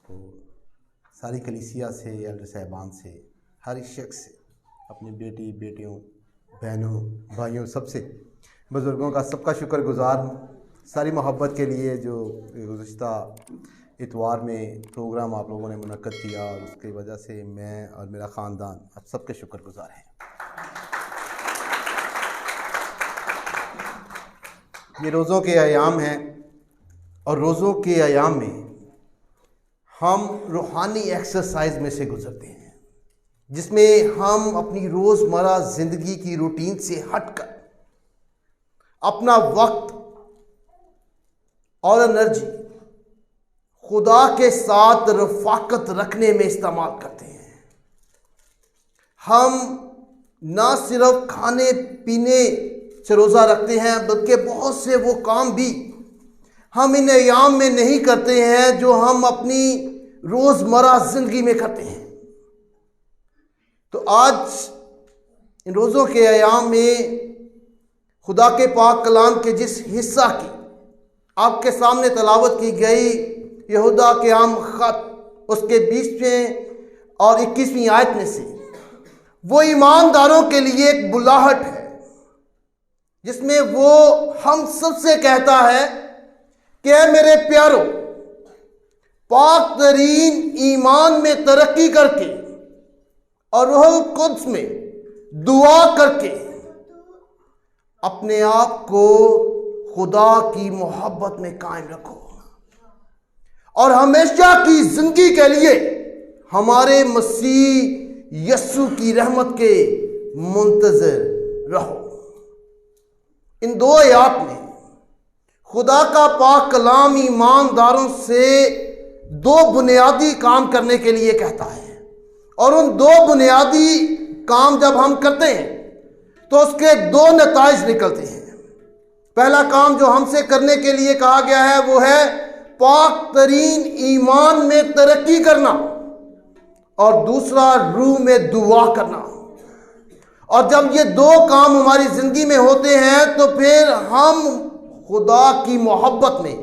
تو ساری کلیسیا سے، ایلڈر صاحبان سے، ہر ایک شخص سے، اپنی بیٹی بیٹیوں بہنوں بھائیوں سب سے، بزرگوں کا سب کا شکر گزار ہوں ساری محبت کے لیے جو گزشتہ اتوار میں پروگرام آپ لوگوں نے منعقد کیا، اور اس کی وجہ سے میں اور میرا خاندان آپ سب کے شکر گزار ہیں۔ یہ روزوں کے ایام ہیں، اور روزوں کے ایام میں ہم روحانی ایکسرسائز میں سے گزرتے ہیں، جس میں ہم اپنی روزمرہ زندگی کی روٹین سے ہٹ کر اپنا وقت اور انرجی خدا کے ساتھ رفاقت رکھنے میں استعمال کرتے ہیں۔ ہم نہ صرف کھانے پینے سے روزہ رکھتے ہیں، بلکہ بہت سے وہ کام بھی ہم ان ایام میں نہیں کرتے ہیں جو ہم اپنی روزمرہ زندگی میں کرتے ہیں۔ تو آج ان روزوں کے ایام میں خدا کے پاک کلام کے جس حصہ کی آپ کے سامنے تلاوت کی گئی، یہودا کے عام خط، اس کے 20ویں اور 21ویں آیت میں سے، وہ ایمانداروں کے لیے ایک بلاہٹ ہے، جس میں وہ ہم سب سے کہتا ہے کہ اے میرے پیارو، پاک ترین ایمان میں ترقی کر کے اور روح القدس میں دعا کر کے اپنے آپ کو خدا کی محبت میں قائم رکھو، اور ہمیشہ کی زندگی کے لیے ہمارے مسیح یسوع کی رحمت کے منتظر رہو۔ ان دو آیات میں خدا کا پاک کلام ایمانداروں سے دو بنیادی کام کرنے کے لیے کہتا ہے، اور ان دو بنیادی کام جب ہم کرتے ہیں تو اس کے دو نتائج نکلتے ہیں۔ پہلا کام جو ہم سے کرنے کے لیے کہا گیا ہے وہ ہے پاک ترین ایمان میں ترقی کرنا، اور دوسرا روح میں دعا کرنا۔ اور جب یہ دو کام ہماری زندگی میں ہوتے ہیں تو پھر ہم خدا کی محبت میں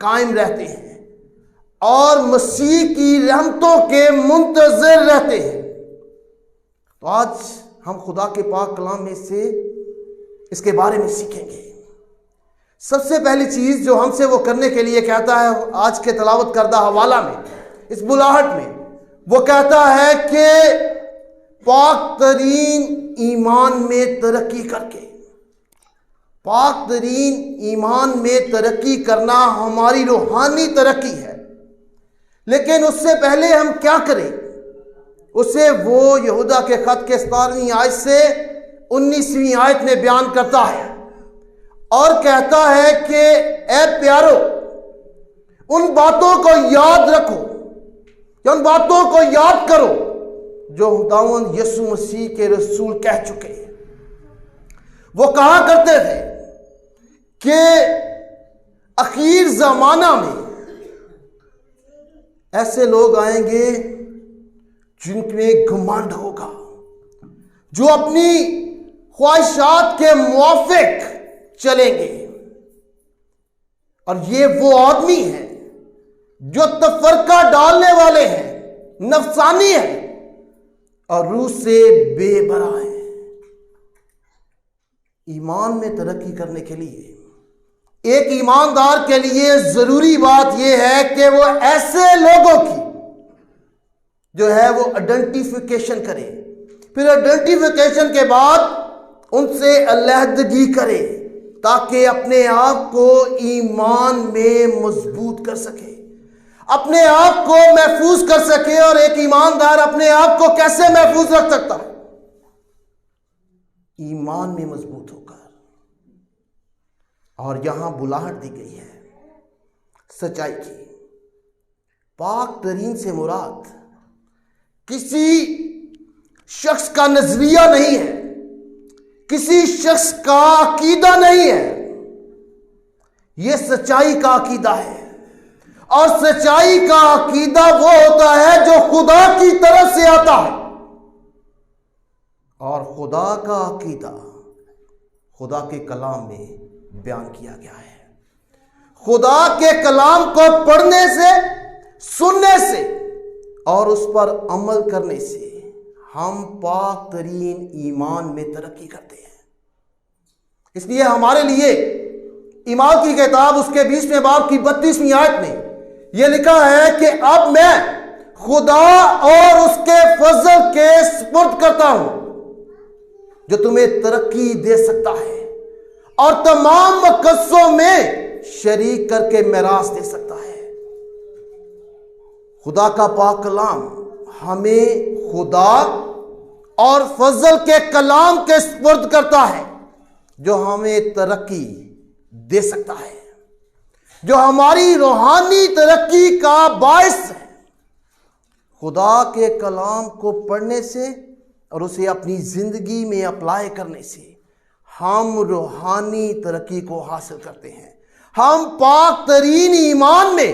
قائم رہتے ہیں اور مسیح کی رحمتوں کے منتظر رہتے ہیں۔ تو آج ہم خدا کے پاک کلام میں سے اس کے بارے میں سیکھیں گے۔ سب سے پہلی چیز جو ہم سے وہ کرنے کے لیے کہتا ہے آج کے تلاوت کردہ حوالہ میں، اس بلاہٹ میں، وہ کہتا ہے کہ پاک ترین ایمان میں ترقی کر کے۔ پاک ترین ایمان میں ترقی کرنا ہماری روحانی ترقی ہے، لیکن اس سے پہلے ہم کیا کریں؟ اسے وہ یہودا کے خط کے 17ویں آیت سے 19ویں آیت میں بیان کرتا ہے، اور کہتا ہے کہ اے پیارو، ان باتوں کو یاد رکھو، یا ان باتوں کو یاد کرو جو خداوند یسوع مسیح کے رسول کہہ چکے ہیں۔ وہ کہا کرتے تھے کہ اخیر زمانہ میں ایسے لوگ آئیں گے جن میں گھمنڈ ہوگا، جو اپنی خواہشات کے موافق چلیں گے، اور یہ وہ آدمی ہیں جو تفرقہ ڈالنے والے ہیں، نفسانی ہیں اور روح سے بے برا ہیں۔ ایمان میں ترقی کرنے کے لیے ایک ایماندار کے لیے ضروری بات یہ ہے کہ وہ ایسے لوگوں کی جو ہے وہ آئیڈینٹیفیکیشن کرے، پھر آئیڈینٹیفیکیشن کے بعد ان سے علیحدگی کرے، تاکہ اپنے آپ کو ایمان میں مضبوط کر سکے، اپنے آپ کو محفوظ کر سکے۔ اور ایک ایماندار اپنے آپ کو کیسے محفوظ رکھ سکتا ہے؟ ایمان میں مضبوط ہو کر۔ اور یہاں بلاہٹ دی گئی ہے سچائی کی۔ پاک ترین سے مراد کسی شخص کا نظریہ نہیں ہے، کسی شخص کا عقیدہ نہیں ہے، یہ سچائی کا عقیدہ ہے، اور سچائی کا عقیدہ وہ ہوتا ہے جو خدا کی طرف سے آتا ہے، اور خدا کا عقیدہ خدا کے کلام میں بیان کیا گیا ہے۔ خدا کے کلام کو پڑھنے سے، سننے سے اور اس پر عمل کرنے سے ہم پاک ترین ایمان میں ترقی کرتے ہیں۔ اس لیے ہمارے لیے ایمان کی کتاب اس کے 20ویں باب کی 32ویں آیت میں یہ لکھا ہے کہ اب میں خدا اور اس کے فضل کے سپرد کرتا ہوں جو تمہیں ترقی دے سکتا ہے اور تمام مقدسوں میں شریک کر کے میراث دے سکتا ہے۔ خدا کا پاک کلام ہمیں خدا اور فضل کے کلام کے سپرد کرتا ہے جو ہمیں ترقی دے سکتا ہے، جو ہماری روحانی ترقی کا باعث ہے۔ خدا کے کلام کو پڑھنے سے اور اسے اپنی زندگی میں اپلائی کرنے سے ہم روحانی ترقی کو حاصل کرتے ہیں، ہم پاک ترین ایمان میں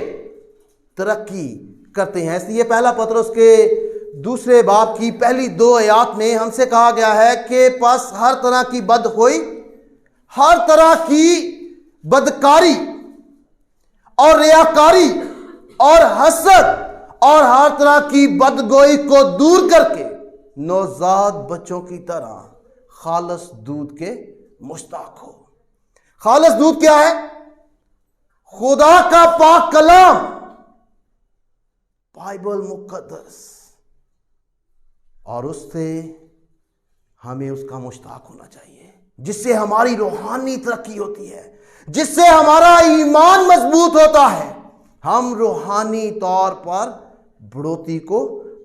ترقی کرتے ہیں۔ اس لیے پہلا پطرس کے 2 باب کی پہلی 2 آیات میں ہم سے کہا گیا ہے کہ پس ہر طرح کی بدخوئی، ہر طرح کی بدکاری اور ریاکاری اور حسد اور ہر طرح کی بدگوئی کو دور کر کے نوزاد بچوں کی طرح خالص دودھ کے مشتاق ہو۔ خالص دودھ کیا ہے؟ خدا کا پاک کلام، بائبل مقدس، اور اس سے ہمیں اس کا مشتاق ہونا چاہیے، جس سے ہماری روحانی ترقی ہوتی ہے، جس سے ہمارا ایمان مضبوط ہوتا ہے، ہم روحانی طور پر بڑھوتی کو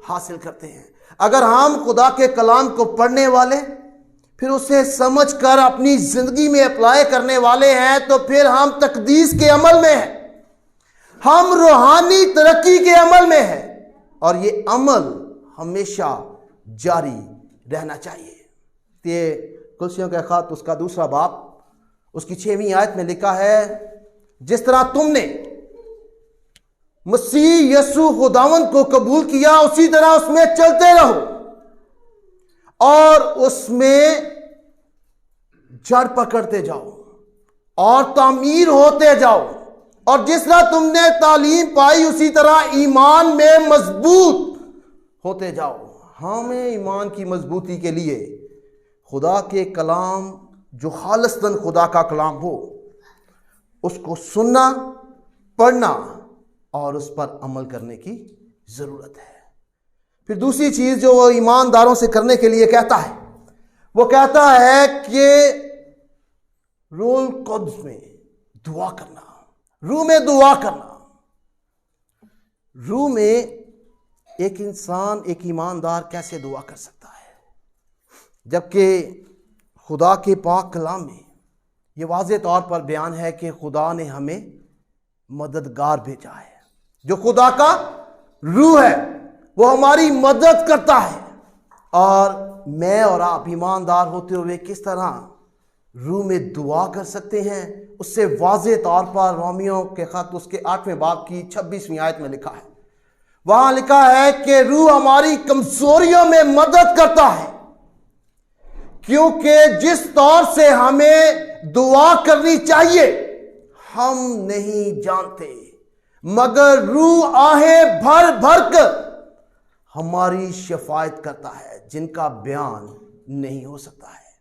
حاصل کرتے ہیں۔ اگر ہم خدا کے کلام کو پڑھنے والے، پھر اسے سمجھ کر اپنی زندگی میں اپلائی کرنے والے ہیں، تو پھر ہم تقدیس کے عمل میں ہیں، ہم روحانی ترقی کے عمل میں ہیں، اور یہ عمل ہمیشہ جاری رہنا چاہیے۔ یہ کلسیوں کے خط اس کا 2 باب اس کی 6ویں آیت میں لکھا ہے، جس طرح تم نے مسیح یسوع خداوند کو قبول کیا اسی طرح اس میں چلتے رہو اور اس میں جڑ پکڑتے جاؤ اور تعمیر ہوتے جاؤ، اور جس طرح تم نے تعلیم پائی اسی طرح ایمان میں مضبوط ہوتے جاؤ۔ ہمیں ایمان کی مضبوطی کے لیے خدا کے کلام جو خالصتاً خدا کا کلام ہو اس کو سننا، پڑھنا اور اس پر عمل کرنے کی ضرورت ہے۔ پھر دوسری چیز جو وہ ایمانداروں سے کرنے کے لیے کہتا ہے، وہ کہتا ہے کہ روح القدس میں دعا کرنا، روح میں دعا کرنا۔ روح میں ایک انسان، ایک ایماندار کیسے دعا کر سکتا ہے، جبکہ خدا کے پاک کلام میں یہ واضح طور پر بیان ہے کہ خدا نے ہمیں مددگار بھیجا ہے، جو خدا کا روح ہے، وہ ہماری مدد کرتا ہے۔ اور میں اور آپ ایماندار ہوتے ہوئے کس طرح روح میں دعا کر سکتے ہیں، اس سے واضح طور پر رومیوں کے خط اس کے 8ویں باب کی 26ویں آیت میں لکھا ہے۔ وہاں لکھا ہے کہ روح ہماری کمزوریوں میں مدد کرتا ہے، کیونکہ جس طور سے ہمیں دعا کرنی چاہیے ہم نہیں جانتے، مگر روح آہیں بھر بھر کر ہماری شفاعت کرتا ہے جن کا بیان نہیں ہو سکتا ہے۔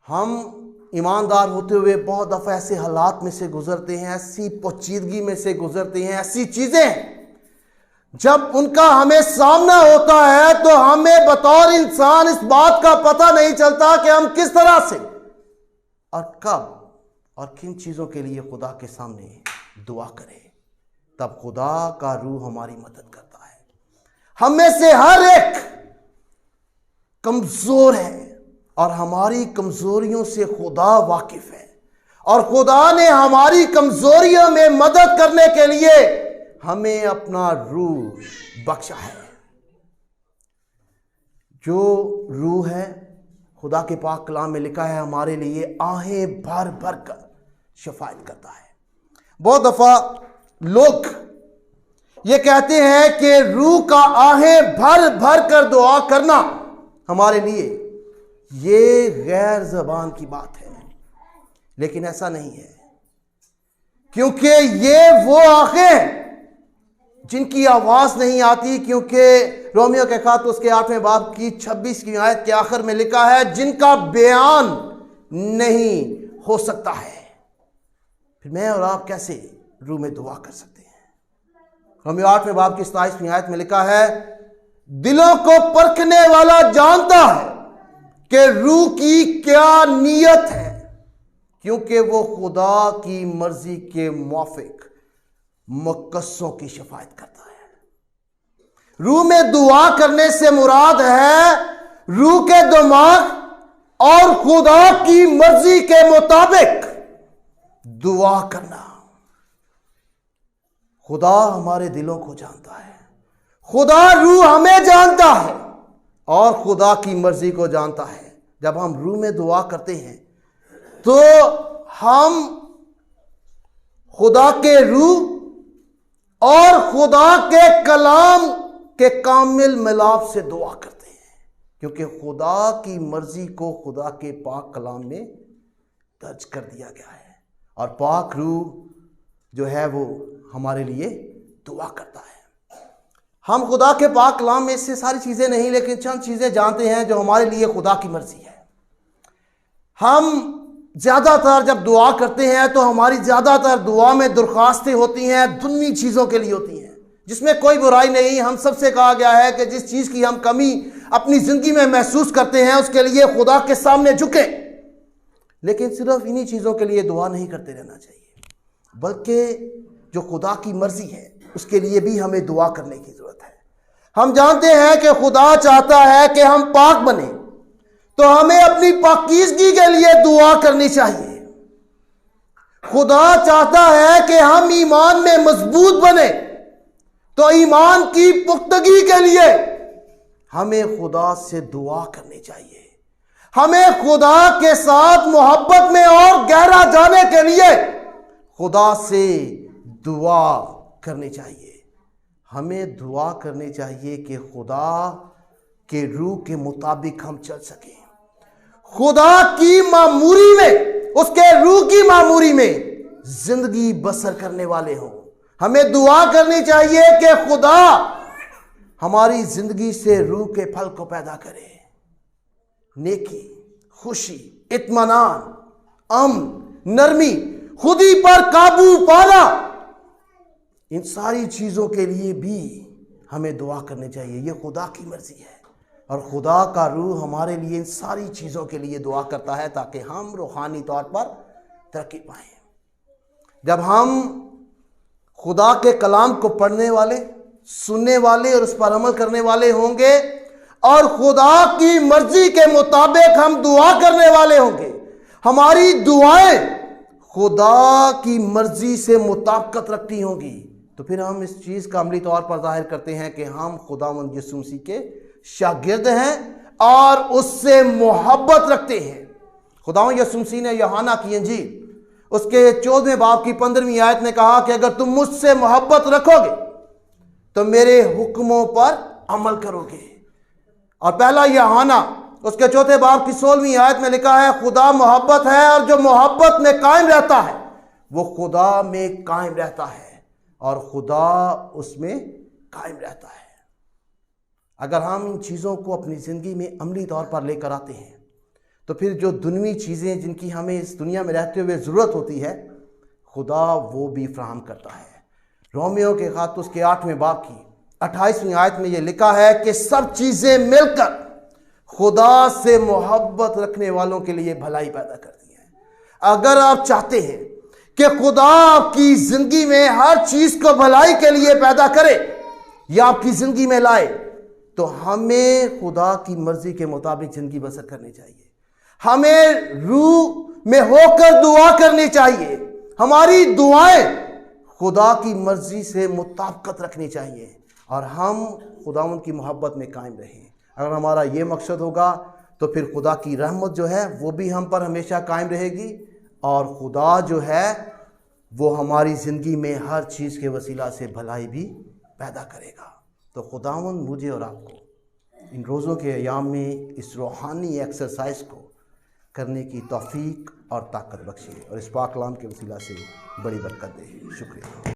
ہم ایماندار ہوتے ہوئے بہت دفعہ ایسے حالات میں سے گزرتے ہیں، ایسی پوچیدگی میں سے گزرتے ہیں، ایسی چیزیں جب ان کا ہمیں سامنا ہوتا ہے تو ہمیں بطور انسان اس بات کا پتہ نہیں چلتا کہ ہم کس طرح سے اور کب اور کن چیزوں کے لیے خدا کے سامنے دعا کریں۔ تب خدا کا روح ہماری مدد کرتا ہے۔ ہم میں سے ہر ایک کمزور ہے اور ہماری کمزوریوں سے خدا واقف ہے، اور خدا نے ہماری کمزوریوں میں مدد کرنے کے لیے ہمیں اپنا روح بخشا ہے۔ جو روح ہے خدا کے پاک کلام میں لکھا ہے ہمارے لیے آہیں بھر بھر کر شفاعت کرتا ہے۔ بہت دفعہ لوگ یہ کہتے ہیں کہ روح کا آہیں بھر بھر کر دعا کرنا ہمارے لیے یہ غیر زبان کی بات ہے، لیکن ایسا نہیں ہے، کیونکہ یہ وہ آنکھیں ہیں جن کی آواز نہیں آتی، کیونکہ رومیو کے خط اس کے 8ویں باب کی 26 آیت کے آخر میں لکھا ہے جن کا بیان نہیں ہو سکتا ہے۔ پھر میں اور آپ کیسے روح میں دعا کر سکتے ہیں؟ رومیو 8ویں باب کی 27 آیت میں لکھا ہے دلوں کو پرکھنے والا جانتا ہے کہ روح کی کیا نیت ہے، کیونکہ وہ خدا کی مرضی کے موافق مقدسوں کی شفاعت کرتا ہے۔ روح میں دعا کرنے سے مراد ہے روح کے دماغ اور خدا کی مرضی کے مطابق دعا کرنا۔ خدا ہمارے دلوں کو جانتا ہے، خدا روح ہمیں جانتا ہے اور خدا کی مرضی کو جانتا ہے۔ جب ہم روح میں دعا کرتے ہیں تو ہم خدا کے روح اور خدا کے کلام کے کامل ملاپ سے دعا کرتے ہیں، کیونکہ خدا کی مرضی کو خدا کے پاک کلام میں درج کر دیا گیا ہے، اور پاک روح جو ہے وہ ہمارے لیے دعا کرتا ہے۔ ہم خدا کے پاک کلام میں سے ساری چیزیں نہیں، لیکن چند چیزیں جانتے ہیں جو ہمارے لیے خدا کی مرضی ہے۔ ہم زیادہ تر جب دعا کرتے ہیں تو ہماری زیادہ تر دعا میں درخواستیں ہوتی ہیں دنیوی چیزوں کے لیے ہوتی ہیں، جس میں کوئی برائی نہیں۔ ہم سب سے کہا گیا ہے کہ جس چیز کی ہم کمی اپنی زندگی میں محسوس کرتے ہیں اس کے لیے خدا کے سامنے جھکیں، لیکن صرف انہی چیزوں کے لیے دعا نہیں کرتے رہنا چاہیے، بلکہ جو خدا کی مرضی ہے اس کے لیے بھی ہمیں دعا کرنے کی ضرورت ہے۔ ہم جانتے ہیں کہ خدا چاہتا ہے کہ ہم پاک بنیں، تو ہمیں اپنی پاکیزگی کے لیے دعا کرنی چاہیے۔ خدا چاہتا ہے کہ ہم ایمان میں مضبوط بنیں، تو ایمان کی پختگی کے لیے ہمیں خدا سے دعا کرنی چاہیے۔ ہمیں خدا کے ساتھ محبت میں اور گہرا جانے کے لیے خدا سے دعا کرنی چاہیے۔ ہمیں دعا کرنی چاہیے کہ خدا کے روح کے مطابق ہم چل سکیں، خدا کی معموری میں، اس کے روح کی معموری میں زندگی بسر کرنے والے ہوں۔ ہمیں دعا کرنی چاہیے کہ خدا ہماری زندگی سے روح کے پھل کو پیدا کرے، نیکی، خوشی، اطمینان، امن، نرمی، خودی پر قابو پانا، ان ساری چیزوں کے لیے بھی ہمیں دعا کرنی چاہیے۔ یہ خدا کی مرضی ہے، اور خدا کا روح ہمارے لیے ان ساری چیزوں کے لیے دعا کرتا ہے تاکہ ہم روحانی طور پر ترقی پائیں۔ جب ہم خدا کے کلام کو پڑھنے والے، سننے والے اور اس پر عمل کرنے والے ہوں گے، اور خدا کی مرضی کے مطابق ہم دعا کرنے والے ہوں گے، ہماری دعائیں خدا کی مرضی سے مطابقت رکھتی ہوں گی، تو پھر ہم اس چیز کا عملی طور پر ظاہر کرتے ہیں کہ ہم خداوند یسوع مسیح کے شاگرد ہیں اور اس سے محبت رکھتے ہیں۔ خداوند یسوع مسیح نے یوحنا کی انجیل اس کے 14ویں باب کی 15ویں آیت میں کہا کہ اگر تم مجھ سے محبت رکھو گے تو میرے حکموں پر عمل کرو گے، اور پہلا یوحنا اس کے 4 باب کی 16ویں آیت میں لکھا ہے خدا محبت ہے، اور جو محبت میں قائم رہتا ہے وہ خدا میں قائم رہتا ہے اور خدا اس میں قائم رہتا ہے۔ اگر ہم ان چیزوں کو اپنی زندگی میں عملی طور پر لے کر آتے ہیں تو پھر جو دنیوی چیزیں جن کی ہمیں اس دنیا میں رہتے ہوئے ضرورت ہوتی ہے خدا وہ بھی فراہم کرتا ہے۔ رومیو کے خط اس کے 8ویں باب کی 28ویں آیت میں یہ لکھا ہے کہ سب چیزیں مل کر خدا سے محبت رکھنے والوں کے لیے بھلائی پیدا کرتی ہیں۔ اگر آپ چاہتے ہیں کہ خدا آپ کی زندگی میں ہر چیز کو بھلائی کے لیے پیدا کرے یا آپ کی زندگی میں لائے، تو ہمیں خدا کی مرضی کے مطابق زندگی بسر کرنی چاہیے۔ ہمیں روح میں ہو کر دعا کرنی چاہیے، ہماری دعائیں خدا کی مرضی سے مطابقت رکھنی چاہیے، اور ہم خداوند کی محبت میں قائم رہیں۔ اگر ہمارا یہ مقصد ہوگا تو پھر خدا کی رحمت جو ہے وہ بھی ہم پر ہمیشہ قائم رہے گی، اور خدا جو ہے وہ ہماری زندگی میں ہر چیز کے وسیلہ سے بھلائی بھی پیدا کرے گا۔ تو خداوند مجھے اور آپ کو ان روزوں کے ایام میں اس روحانی ایکسرسائز کو کرنے کی توفیق اور طاقت بخشے، اور اس پاک کلام کے وسیلہ سے بڑی برکت دے۔ شکریہ۔